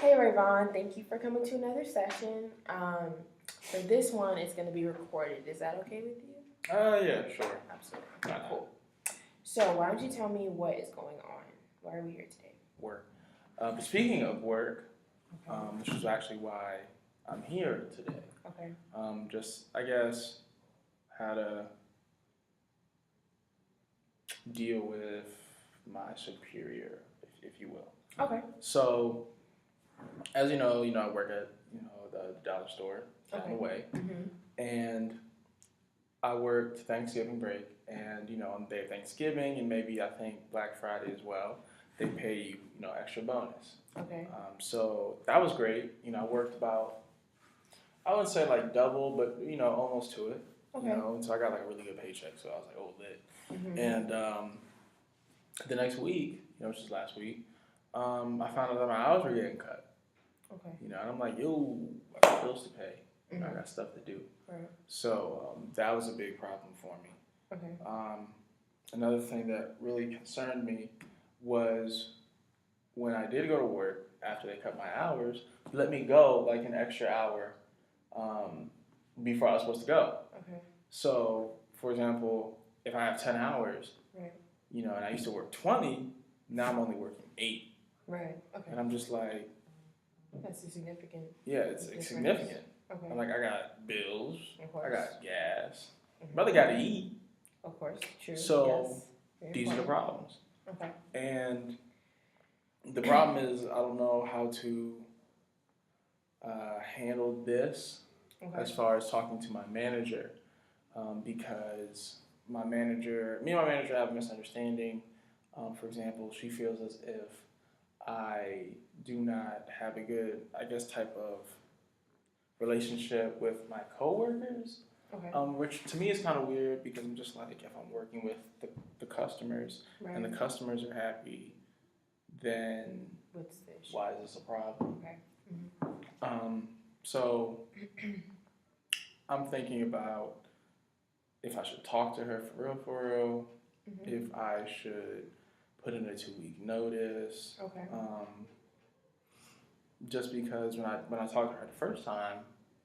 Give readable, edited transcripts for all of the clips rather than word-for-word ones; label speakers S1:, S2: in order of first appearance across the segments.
S1: Hey Rayvon, thank you for coming to another session. For this one, it's going to be recorded. Is that okay with you?
S2: Yeah, sure.
S1: Absolutely.
S2: Why not?
S1: Cool. So, why don't you tell me what is going on? Why are we here today?
S2: Work. But speaking of work,
S1: Okay.
S2: which is actually why I'm here today.
S1: Okay.
S2: Just I guess how to deal with my superior, if you will.
S1: Okay.
S2: So, as I work at the dollar store down the way, and I worked Thanksgiving break, and on the day of Thanksgiving, and maybe I think Black Friday as well, they pay you extra bonus.
S1: Okay.
S2: So that was great. I worked about, I wouldn't say like double, but almost to it.
S1: Okay.
S2: And so I got like a really good paycheck. So I was like, oh, lit. And the next week, which is last week, I found out that my hours were getting cut.
S1: Okay.
S2: And I'm like, yo, I got bills to pay. I got stuff to do.
S1: Right.
S2: So that was a big problem for me.
S1: Okay.
S2: Another thing that really concerned me was when I did go to work after they cut my hours, let me go like an extra hour before I was supposed to go.
S1: Okay.
S2: So, for example, if I have 10 hours,
S1: right.
S2: And I used to work 20, now I'm only working 8.
S1: Right. Okay.
S2: And I'm just like,
S1: that's significant.
S2: Yeah, it's significant.
S1: Okay.
S2: I'm like, I got bills,
S1: of course.
S2: I got gas, brother got to eat.
S1: Of course, true.
S2: So
S1: yes.
S2: these are the problems.
S1: Okay.
S2: And the problem is I don't know how to handle this as far as talking to my manager, because me and my manager have a misunderstanding. For example, she feels as if I do not have a good, type of relationship with my coworkers.
S1: Okay.
S2: Which to me is kind of weird because I'm just like, if I'm working with the customers and the customers are happy, then why is this a problem?
S1: Okay.
S2: So I'm thinking about if I should talk to her for real, if I should put in a 2-week notice.
S1: Okay.
S2: Just because when I talked to her the first time,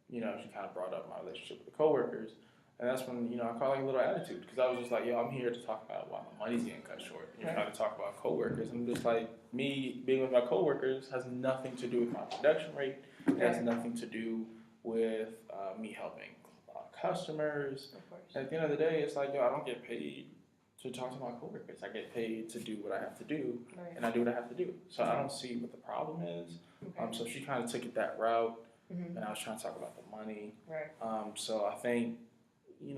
S2: she kind of brought up my relationship with the coworkers, and that's when I caught like a little attitude because I was just like, yo, I'm here to talk about why my money's getting cut short. You're trying to talk about coworkers, and I'm just like, me being with my coworkers has nothing to do with my production rate. It has nothing to do with me helping customers.
S1: Of course.
S2: And at the end of the day, it's like, yo, I don't get paid to talk to my coworkers. I get paid to do what I have to do, and I do what I have to do. So I don't see what the problem is.
S1: Okay.
S2: So she kind of took it that route, and I was trying to talk about the money.
S1: Right.
S2: So I think,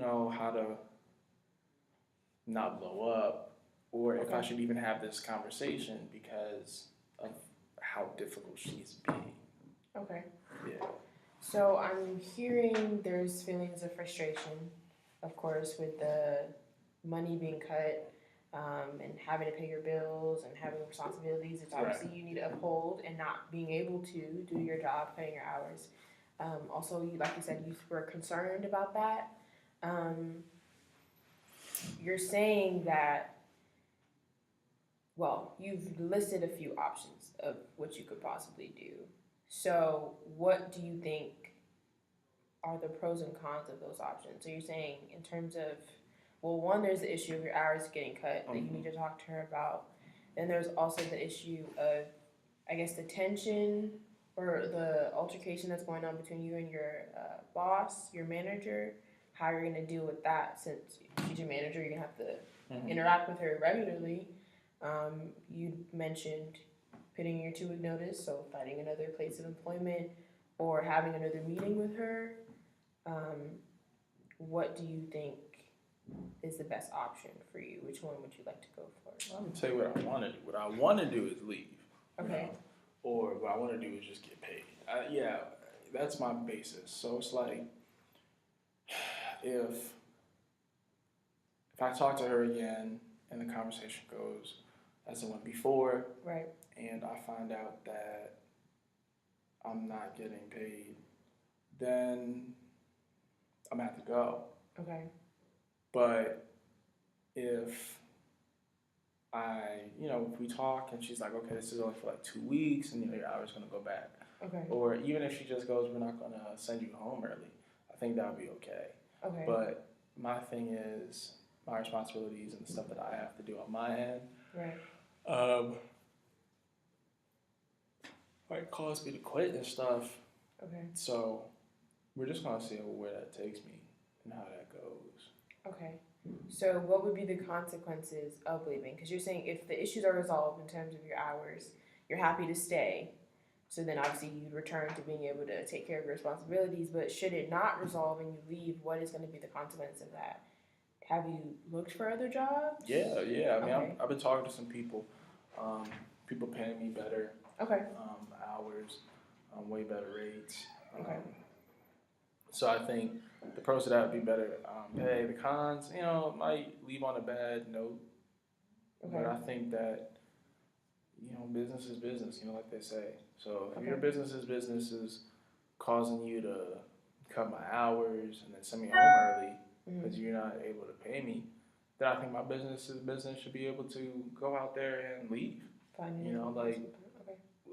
S2: how to not blow up, or if I should even have this conversation because of how difficult she's being.
S1: Okay.
S2: Yeah.
S1: So I'm hearing there's feelings of frustration, of course, with the money being cut, and having to pay your bills and having responsibilities. It's obviously you need to uphold and not being able to do your job, cutting your hours. Also, like you said, you were concerned about that. You're saying that, well, you've listed a few options of what you could possibly do. So what do you think are the pros and cons of those options? So you're saying in terms of, well, one, there's the issue of your hours getting cut that you need to talk to her about. Then there's also the issue of, the tension or the altercation that's going on between you and your boss, your manager, how you're going to deal with that since she's your manager. You're going to have to interact with her regularly. You mentioned putting your 2-week notice, so finding another place of employment or having another meeting with her. What do you think is the best option for you? Which one would you like to go for?
S2: I'm going to tell you what I want to do. What I want to do is leave.
S1: Okay.
S2: Or what I want to do is just get paid. That's my basis. So it's like, if I talk to her again and the conversation goes as it went before,
S1: right,
S2: and I find out that I'm not getting paid, then I'm gonna have to go.
S1: Okay.
S2: But if if we talk and she's like, okay, this is only for like 2 weeks, and your hour's gonna go back.
S1: Okay.
S2: Or even if she just goes, we're not gonna send you home early. I think that would be okay.
S1: Okay.
S2: But my thing is my responsibilities and the stuff that I have to do on my end.
S1: Right.
S2: Might cause me to quit and stuff.
S1: Okay.
S2: So we're just gonna see where that takes me and how that goes.
S1: Okay. So what would be the consequences of leaving? Because you're saying if the issues are resolved in terms of your hours, you're happy to stay. So then obviously you'd return to being able to take care of your responsibilities. But should it not resolve and you leave, what is going to be the consequence of that? Have you looked for other jobs?
S2: Yeah. I mean,
S1: Okay.
S2: I've been talking to some people. People paying me better.
S1: Okay.
S2: Hours, way better rates.
S1: Okay.
S2: So I think the pros of that would be better pay. The cons, might leave on a bad note.
S1: Okay.
S2: But I think that, business is business, like they say. So if
S1: Okay.
S2: your business is causing you to cut my hours and then send me home early because you're not able to pay me, then I think my business should be able to go out there and leave.
S1: Okay.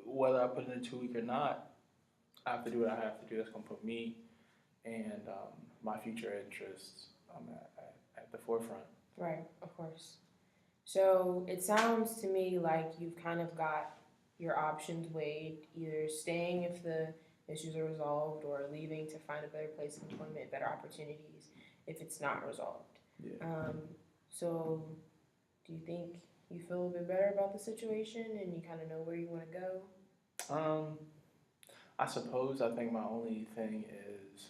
S2: Whether I put in a 2 week or not, I have to do what I have to do. That's going to put me and my future interests at the forefront.
S1: Right, of course. So it sounds to me like you've kind of got your options weighed, either staying if the issues are resolved or leaving to find a better place of employment, better opportunities if it's not resolved.
S2: Yeah.
S1: So do you think you feel a bit better about the situation and you kind of know where you want to go?
S2: I suppose I think my only thing is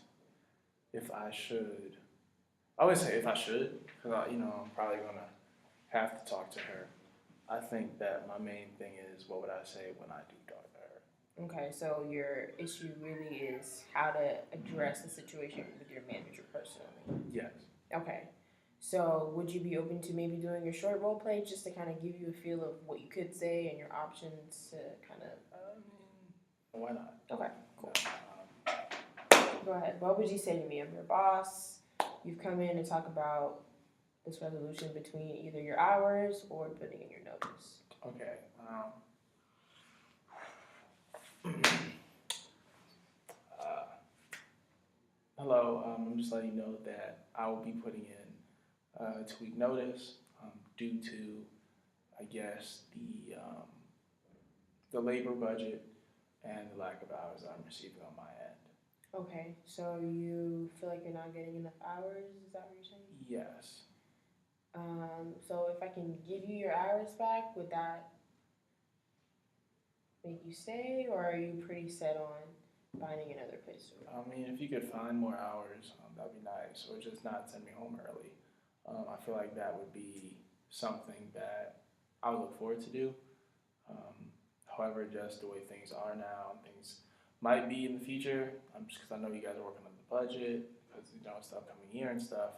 S2: if I should. I would say if I should, because I'm probably gonna have to talk to her. I think that my main thing is what would I say when I do talk to her.
S1: Okay, so your issue really is how to address the situation with your manager personally.
S2: Yes.
S1: Okay. So would you be open to maybe doing a short role play just to kind of give you a feel of what you could say and your options to kind of...
S2: Why not?
S1: Okay, cool. Go ahead. What would you say to me? I'm your boss. You've come in to talk about this resolution between either your hours or putting in your notice.
S2: Okay. Hello. I'm just letting you know that I will be putting in a 2 week notice due to, I guess, the labor budget and the lack of hours that I'm receiving on my end.
S1: Okay, so you feel like you're not getting enough hours? Is that what you're saying?
S2: Yes.
S1: So if I can give you your hours back, would that make you stay, or are you pretty set on finding another place to work?
S2: I mean, if you could find more hours, that'd be nice, or just not send me home early. I feel like that would be something that I would look forward to do. However, just the way things are now, things might be in the future, just because I know you guys are working on the budget, because it's the upcoming year and stuff.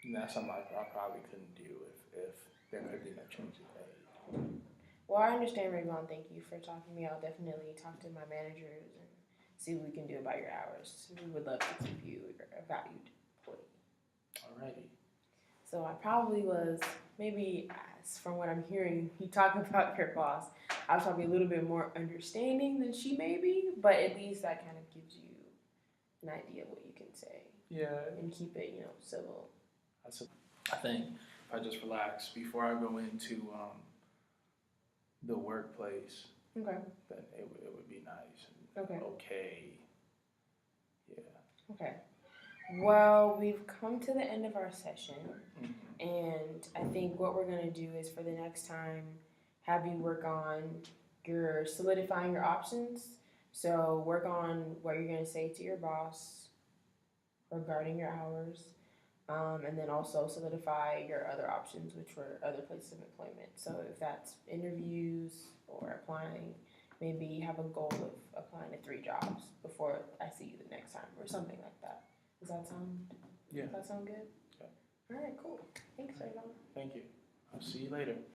S2: And that's something I probably couldn't do if there could be no changes made.
S1: Well, I understand where you're going. Thank you for talking to me. I'll definitely talk to my managers and see what we can do about your hours. We would love to keep you a valued employee.
S2: Alrighty.
S1: So I probably was, maybe from what I'm hearing, you talk about your boss, I was probably a little bit more understanding than she may be, but at least that kind of gives you an idea of what you can say.
S2: Yeah.
S1: And keep it, civil.
S2: I think if I just relax before I go into the workplace,
S1: Okay.
S2: then it would be nice. And okay. Yeah.
S1: Okay. Well, we've come to the end of our session,
S2: Mm-hmm.
S1: and I think what we're going to do is for the next time, have you work on your solidifying your options. So work on what you're going to say to your boss regarding your hours, and then also solidify your other options, which were other places of employment. So if that's interviews or applying, maybe have a goal of applying to 3 jobs before I see you the next time or something like that. Does that sound good?
S2: Yeah.
S1: Does that sound good?
S2: Yeah.
S1: All right, cool. Thanks, Jada.
S2: Thank you. I'll see you later.